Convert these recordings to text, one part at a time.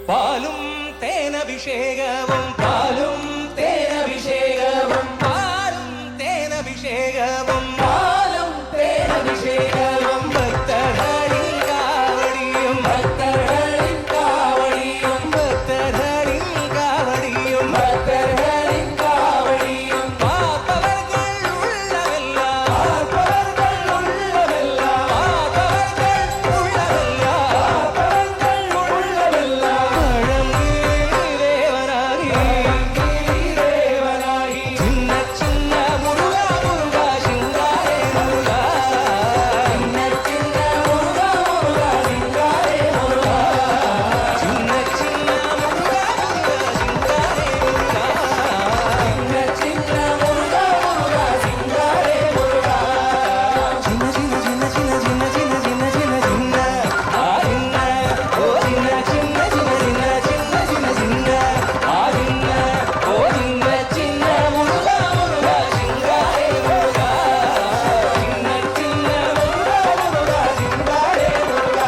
പാലും തേനഭിഷേകവും പാലും തേനഭിഷേകവും പാലും തേനഭിഷേകവും പാലും തേനഭിഷേകവും ഭക്തകളിൽ കാവടിയും ഭക്തകളിൽ കാവടിയും ഭക്തകളിൽ കാവടിയും ഭക്തകളിൽ കാവടിയും പാപ്പവർകൾ ഉള്ളവെല്ലാം പാപ്പവർകൾ ഉള്ളവെല്ലാം പാപ്പവർകൾ ഉള്ളവെല്ലാം പാപ്പവർകൾ ഉള്ളവെല്ലാം ദേവനായി ചിന്ന ചിന്ന മുരുക മുരുക ശിങ്കാരേ മുരുക ചിന്ന ചിന്ന മുരുക മുരുക ശിങ്കാരേ മുരുക ചിന്ന ചിന്ന മുരുക മുരുക ശിങ്കാരേ മുരുക ചിന്ന ചിന്ന മുരുക മുരുക ശിങ്കാരേ മുരുക ചിന്ന ചിന്ന ചിന്ന ചിന്ന ചിന്ന ചിന്ന ചിന്ന ചിന്ന ചിന്ന ആ ചിന്ന ഓ ചിന്ന ചിന്ന ചിന്ന ചിന്ന ചിന്ന ചിന്ന ചിന്ന ആ ചിന്ന ഓ ചിന്ന ചിന്ന മുരുക മുരുക ശിങ്കാരേ മുരുക ചിന്ന ചിന്ന മുരുക മുരുക ശിങ്കാരേ മുരുക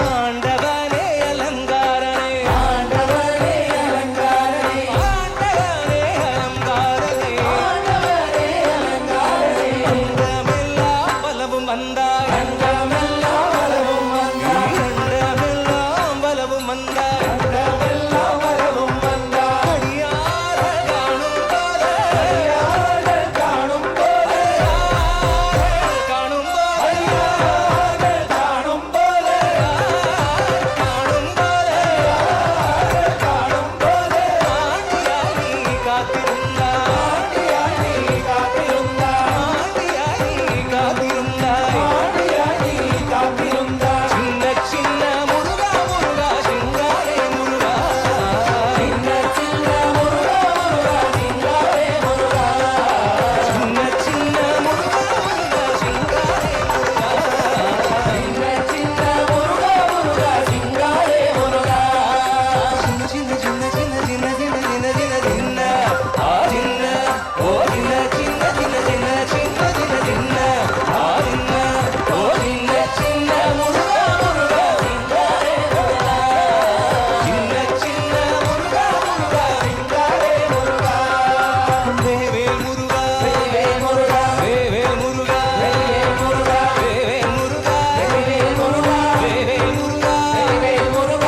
ആണ്ടവനേ അലങ്കാരനേ ആണ്ടവനേ അലങ്കാരനേ ആണ്ടവനേ അലങ്കാരനേ ആണ്ടവനേ അലങ്കാരനേ അണ്ടമെല്ലാം ബലവും വന്തായി അണ്ടമെല്ലാം ബലവും വന്തായി അണ്ടമെല്ലാം ബലവും വന്തായി അണ്ടമെല്ലാം ബലവും വന്തായി അടിയാറ് കാണും പോലെ അടിയാറ് കാണും പോലെ കാണും പോലെ കാണും പോലെ കാണും പോലെ കാണും പോലെ ആണ്ടിയായി കാത്തിരുന്ന ആണ്ടിയായി കാത്തിരുന്ന ആണ്ടിയായി കാത്തിരുന്ന ആണ്ടിയായി കാത്തിരുന്ന ചിന്ന ചിന്ന മുരുക മുരുക ശിങ്കാരേ മുരുക ചിന്ന ചിന്ന മുരുക മുരുക ശിങ്കാരേ മുരുക ചിന്ന ചിന്ന മുരുക മുരുക ശിങ്കാരേ മുരുക ചിന്ന ചിന്ന മുരുക മുരുക ശിങ്കാരേ മുരുക ചിന്ന ചിന്ന ചിന്ന ചിന്ന ചിന്ന ചിന്ന ചിന്ന ചിന്ന ആ ചിന്ന ഓ ചിന്ന ചിന്ന ചിന്ന ചിന്ന ചിന്ന ചിന്ന ചിന്ന ആ ചിന്ന ഓ ചിന്ന ചിന്ന മുരുക മുരുക ശിങ്കാരേ മുരുക ചിന്ന ചിന്ന മുരുക മുരുക ശിങ്കാരേ മുരുക വേവേൽ മുരുക വേവേൽ മുരുക വേവേൽ മുരുക വേവേൽ മുരുക വേവേൽ മുരുക വേവേൽ മുരുക വേവേൽ മുരുക വേവേൽ മുരുക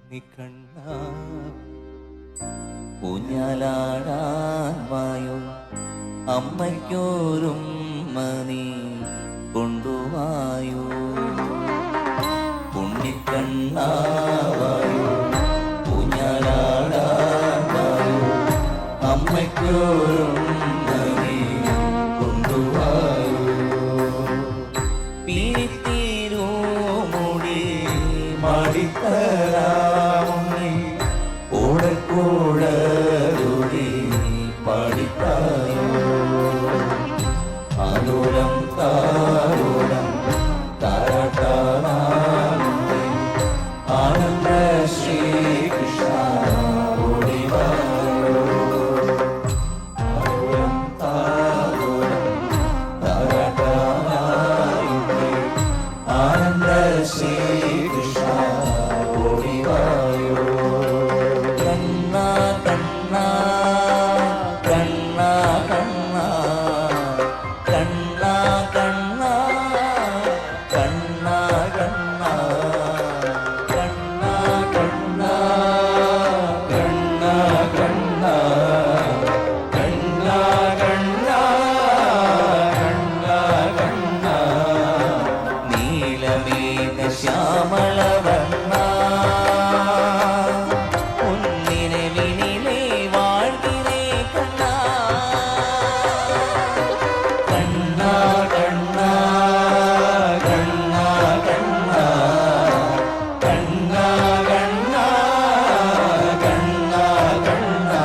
നീ കണ്ണാ ഊഞ്ഞാലാടാൻ വായോ അമ്മയ്ക്കോരും മണി കൊണ്ടുവായോ ഉണ്ണിക്കണ്ണാവായോ ഊഞ്ഞാലാടാൻ വായോ അമ്മയ്ക്കോരും മണി കൊണ്ടുവായോ പീത്തിരൂ മുടി മാടിത്തരാമുണ്ണി ഓടക്കൂടലൂടി പാടിത്തായോ ആലോലം താലോലം താരാട്ടാനാളുടെ ആനന്ദ ശ്രീകൃഷ്ണ ഓടിവായോ ആലോലം താലോലം താരാട്ടാനാളുടെ ആനന്ദ ശ്രീകൃഷ്ണ ഓടിവായോ കണ്ണാ കണ്ണാ കണ്ണാ കണ്ണാ കണ്ണാ കണ്ണാ കണ്ണാ കണ്ണാ കണ്ണാ കണ്ണാ കണ്ണാ കണ്ണാ കണ്ണാ കണ്ണാ കണ്ണാ കണ്ണാ നീലമേഘ ശ്യാമളവർണ്ണ ഉന്നിനെ വിനിലേ വാഴ്ത്തിനേ കണ്ണാ കണ്ണാ കണ്ണാ കണ്ണാ കണ്ണാ കണ്ണാ കണ്ണാ കണ്ണാ കണ്ണാ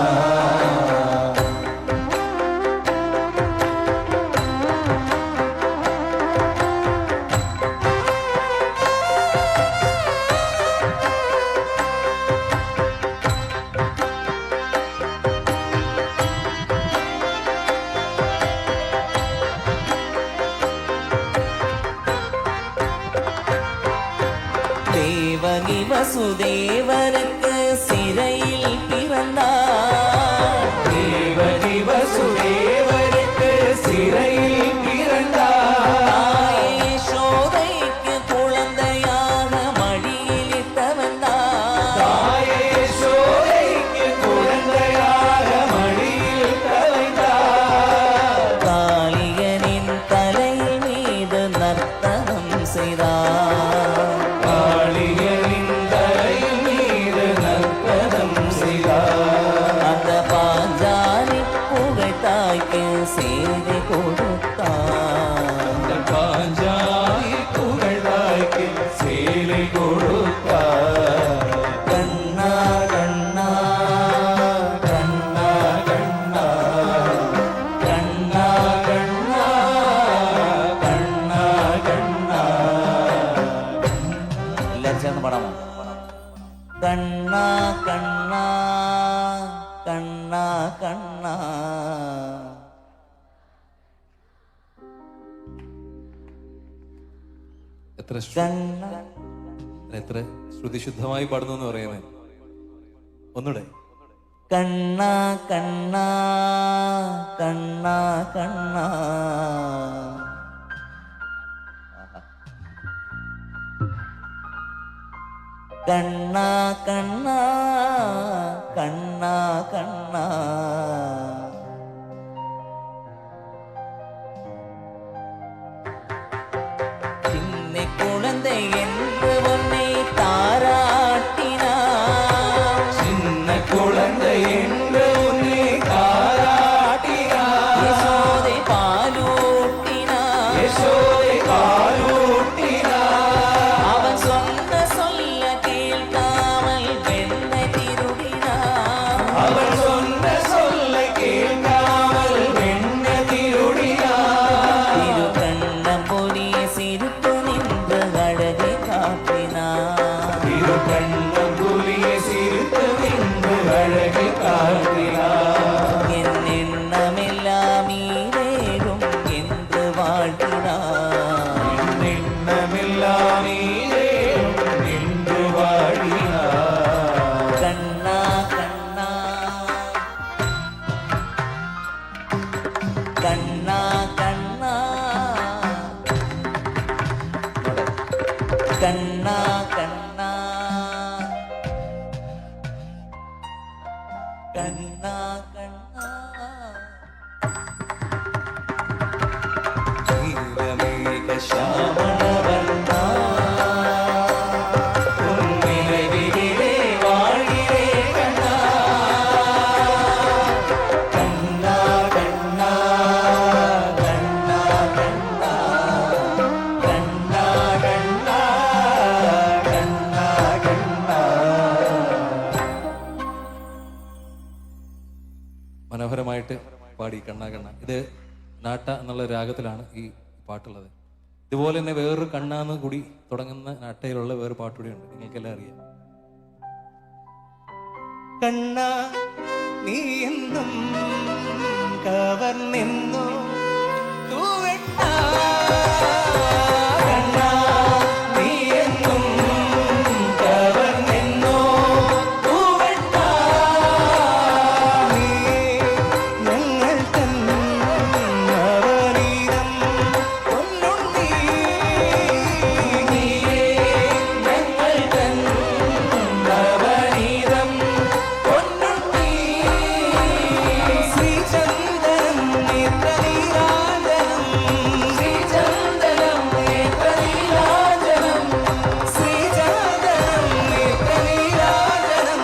தேவகி வசுதேவருக்கு சிறையில் பிறந்தார் தேவகி வசுதேவருக்கு சிறையில் பிறந்தார் தாயே யசோதைக்கு குழந்தையாக மடியில் இட்டவந்தார் தாயே யசோதைக்கு குழந்தையாக மடியில் தவழ்ந்தார் காளியனின் தலையில் மீது நர்த்தனம் செய்தார் காளியனின் தலையின் மீது நர்த்தனம் செய்தார் அந்த பாஞ்சாலி புகழ்த்தாய்க்கு செய்தி கொடுத்தார் அந்த பாஞ்சாலி புகழ்தாய்க்கு சேலை கொடுத்தார் கண்ணா கண்ணா கண்ணா கண்ணா கண்ணா கண்ணா கண்ணா கண்ணா எல்லாரும் சேர்ந்து பாடாமோ கண்ணா கண்ணா கண்ணா கண்ணா കണ്ണാ എത്ര ശ്രുതിശുദ്ധമായി പാടുന്നു എന്ന് പറയുന്നേ ഒന്നുകൂടെ കണ്ണാ കണ്ണാ കണ്ണാ കണ്ണാ കണ്ണാ കണ്ണാ കണ്ണാ കണ്ണാ சின்ன குழந்தை என்று உன்னை தாராட்டினார் சின்ன குழந்தை என்று உன்னை தாராட்டினார் யசோதை பாலூட்டினார் யசோதை பாலூட்டினார் அவன் சொன்ன சொல்ல கேட்காமல் வெண்ணை திருடினார் அவன் சொன்ன சொல்லை கேட்காமல் வெண்ண திருடினார் திரு கண்ணம் பொரிய சிரித்து நின்று அழகை காட்டினார் திரு கண்ணம் புலிய சிரித்து நின்று அழகை காட்டினார் என் எண்ணமெல்லாம் ஈரேறும் என்று வாழ்த்தினார் எண்ணமெல்லாம் நீரே நின்று வாடினார் கண்ணா கண்ணா கண்ணா கண்ணா கண்ணா கண்ணா പാടി കണ്ണ കണ്ണ. ഇത് നാട്ട എന്നുള്ള രാഗത്തിലാണ് ഈ പാട്ടുള്ളത്. ഇതുപോലെ തന്നെ വേറൊരു കണ്ണാന്ന് കൂടി തുടങ്ങുന്ന നാട്ടയിലുള്ള വേറൊരു പാട്ടുകൂടി ഉണ്ട്, നിങ്ങൾക്കെല്ലാം അറിയാം. കണ്ണ നീ എന്നും കവർന്നെന്നോ തൂവെട്ട കണ്ണ നീ എന്നും കവർന്നെന്നോ തൂവെട്ട നീ ഞങ്ങൾ തൻ നവനീതം പൊന്നുണ്ണി നീയേ ഞങ്ങൾ തൻ നവനീതം പൊന്നുണ്ണി ശ്രീചന്ദനം നേത്രനീരാഞ്ജനം ശ്രീചന്ദനം നേത്രനീരാഞ്ജനം ശ്രീചന്ദനം നേത്രനീരാഞ്ജനം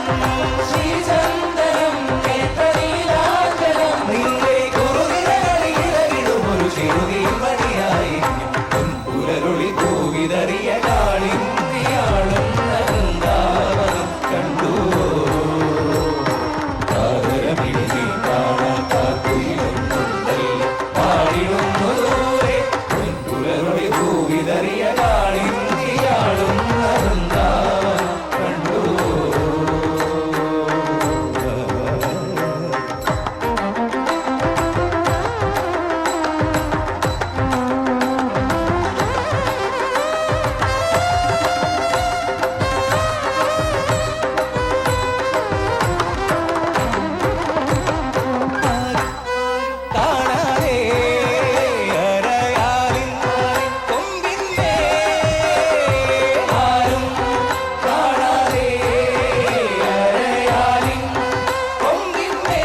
ശ്രീചന്ദനം നേത്രനീരാഞ്ജനം നിന്റെ കുറുനിരകളിലൊരു ചെറുതീമണിയായി പുലരുളി പൂവിതറിയ കാളിന്തിയാളും നന്ദാവനം കണ്ടു കാതരമിഴി കാണാൻ കാത്തുയിരുന്നുണ്ടല്ലോ പാടിടുന്നു ദൂരെ പുലരുളി പൂവിതറിയ കാളിന്തിയാളും നന്ദാവനം കണ്ടു. കാണാതെ അരയാലിൻ കൊമ്പിന്മേ ആരും കാണാതെ അരയാലിൻ കൊമ്പിന്മേ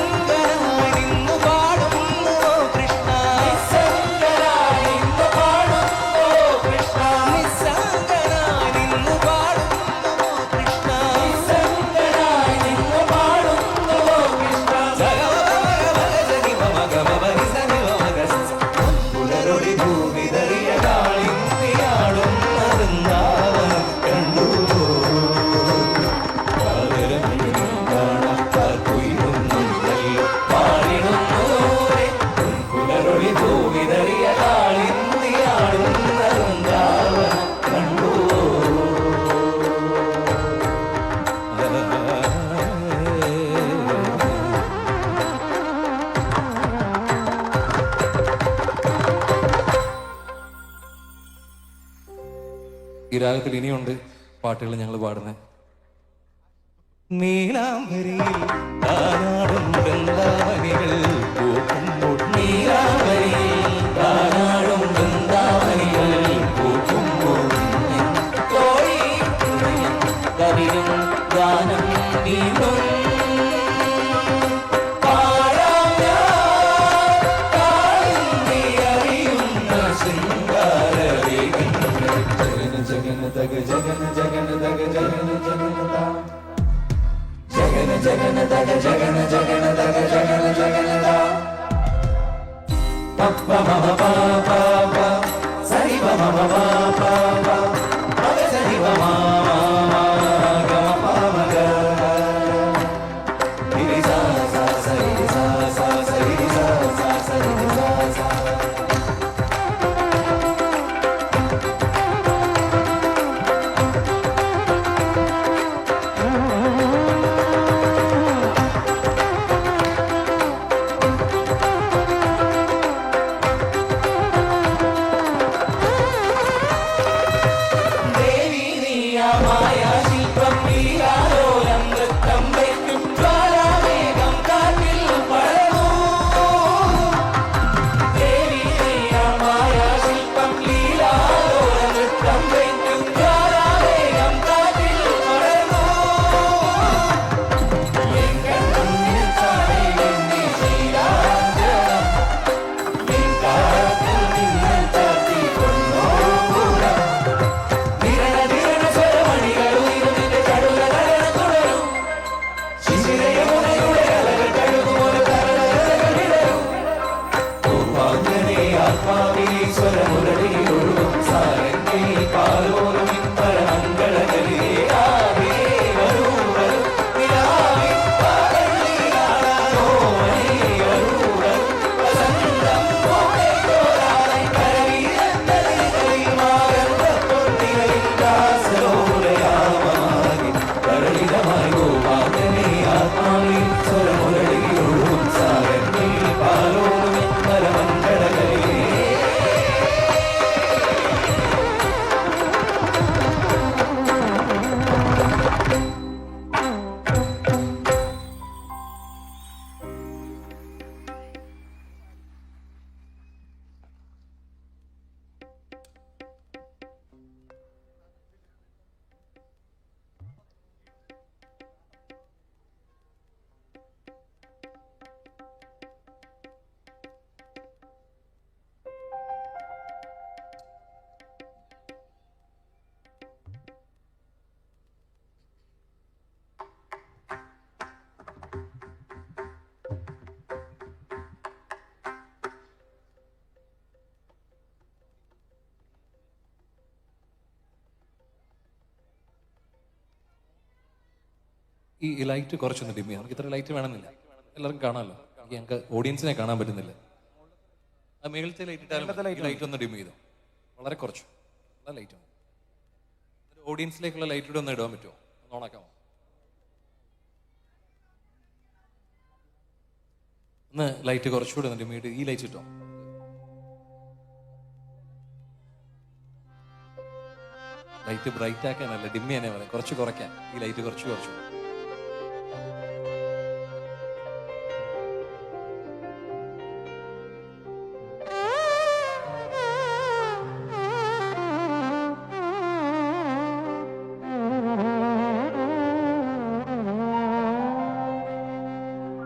നിസ്സംഗനായിരുന്നു പാടുന്നു കൃഷ്ണ നിസ്സംഗനായിരുന്നു പാടുന്നു കൃഷ്ണ നിസ്സംഗനായിരുന്നു പാടുന്നു കൃഷ്ണ നിസ്സംഗനായിരുന്നു പാടുന്നു കൃഷ്ണ പുലരൊളി ഭൂമിതറിയ കാളിന്തിയാളും നറുന്താവനം കണ്ടു പുലരൊളി ഭൂമിതറിയ കാളിന്തിയാളും നറുന്താവനം കണ്ടു. ഈ രാഗത്തിൽ ഇനിയുണ്ട് പാട്ടുകൾ ഞങ്ങൾ പാടുന്നത്. നീലാംബരിയിൽ താനാടും വൃന്ദാവനികൾ പൂക്കുമ്പോൾ നീലാംബരിയിൽ താനാടും വൃന്ദാവനികൾ പൂക്കുമ്പോൾ കവിയും ഗാനം വീണ്ടും പാടാം ഞാൻ കാളിന്തി അറിയുന്ന ശൃംഗാരവേഗങ്ങൾ ജഗന ജഗന തക ജഗന ജഗന തക ജഗന ജഗന താ ജഗന ജഗന തക ജഗന ജഗന തക ജഗന ജഗന താ പപ്പ മമ പ പ പ സരി പ മമ പ പ പ പഗ സരി പ മ മ ഗ മ പ മ ഗ രി സ സ സരി സ സ സരി സ സ സരി സ സ. ആത്മാവീശ്വര മുരളിയൊഴുകും സാരംഗി പാലോരും പരമംഗളകലേ ആവേ വരൂ വരൂ നിലാവേ പാടലിലാടാനോ വരൂ വരൂ വസന്തം പോലെയോരായി കരവീരന്തലികളിൽ മാറന്ന പൊന്നിരയിൽ ദാസലോലയാമമാകി കരളിതമായി ഗോപാലനെ ആത്മാവീശ്വര മുരളിയൊഴുകും സാരംഗി പാലോരും പരമംഗളകലേ. ഈ ലൈറ്റ് കുറച്ചൊന്ന് ഡിം ചെയ്യാം. നമുക്ക് ഇത്ര ലൈറ്റ് വേണമെന്നില്ല, എല്ലാവർക്കും കാണാമല്ലോ. ഞങ്ങൾക്ക് ഓഡിയൻസിനെ കാണാൻ പറ്റുന്നില്ല. ആ മേളത്തെ ലൈറ്റ് ഇട്ടാലും ലൈറ്റ് ഒന്ന് ഡിം ചെയ്തു, വളരെ കുറച്ചു. നല്ല ലൈറ്റ് ആണ്. ഓഡിയൻസിലേക്കുള്ള ലൈറ്റ് കൂടെ ഒന്ന് ഇടാൻ പറ്റുമോ? ഒന്ന് ഓണാക്കാമോ? ഒന്ന് ലൈറ്റ് കുറച്ചുകൂടെ ഒന്ന് ഡിം ചെയ്ത് ഈ ലൈറ്റ് ഇട്ടോ. ലൈറ്റ് ബ്രൈറ്റ് ആക്കാനല്ല, ഡിം ചെയ്യാനേ പറയാം, കുറച്ച് കുറയ്ക്കാൻ. ഈ ലൈറ്റ് കുറച്ച് കുറച്ചു.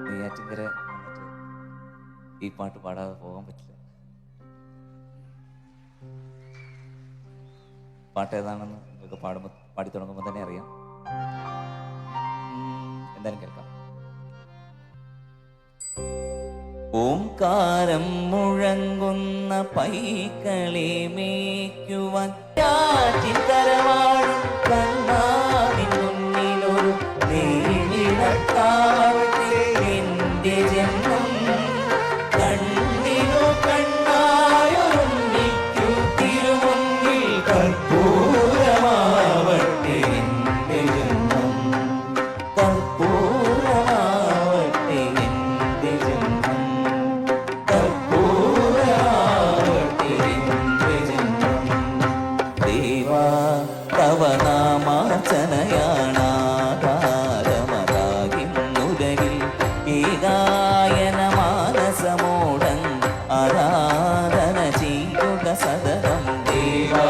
നെയ്യാറ്റിൻകര ഈ പാട്ട് പാടാതെ പോകാൻ പറ്റില്ല. പാട്ട് ഏതാണെന്ന് നിങ്ങൾക്ക് പാടി തുടങ്ങുമ്പോൾ തന്നെ അറിയാം. എന്തായാലും കേൾക്കാം. ഓംകാരം മുഴങ്ങുന്ന പൈക്കളെ മേയ്ക്കുവാൻ യാറ്റിൻകരവാഴും കണ്ണാവിൻ മുന്നിലൊരു നീളിടത്താവട്ടെ എന്റെ ജന്മം. കണ്ണിനു കണ്ണായൊരുണ്ടിക്കു തിരുമുന്നിൽ കർപ്പൂരമാവട്ടെ എന്റെ ജന്മം. കർപ്പൂരമാവട്ടെ എന്റെ ജന്മം. കർപ്പൂരമാവട്ടെ എന്റെ ജന്മം. ദേവാ തവ നാമാർച്ചനയാണാകാരമതാകിന്നുലകിൽ ഏകായന മാനസമോടൻ ആരാധന ചെയ്യുക സദനം. ദേവാ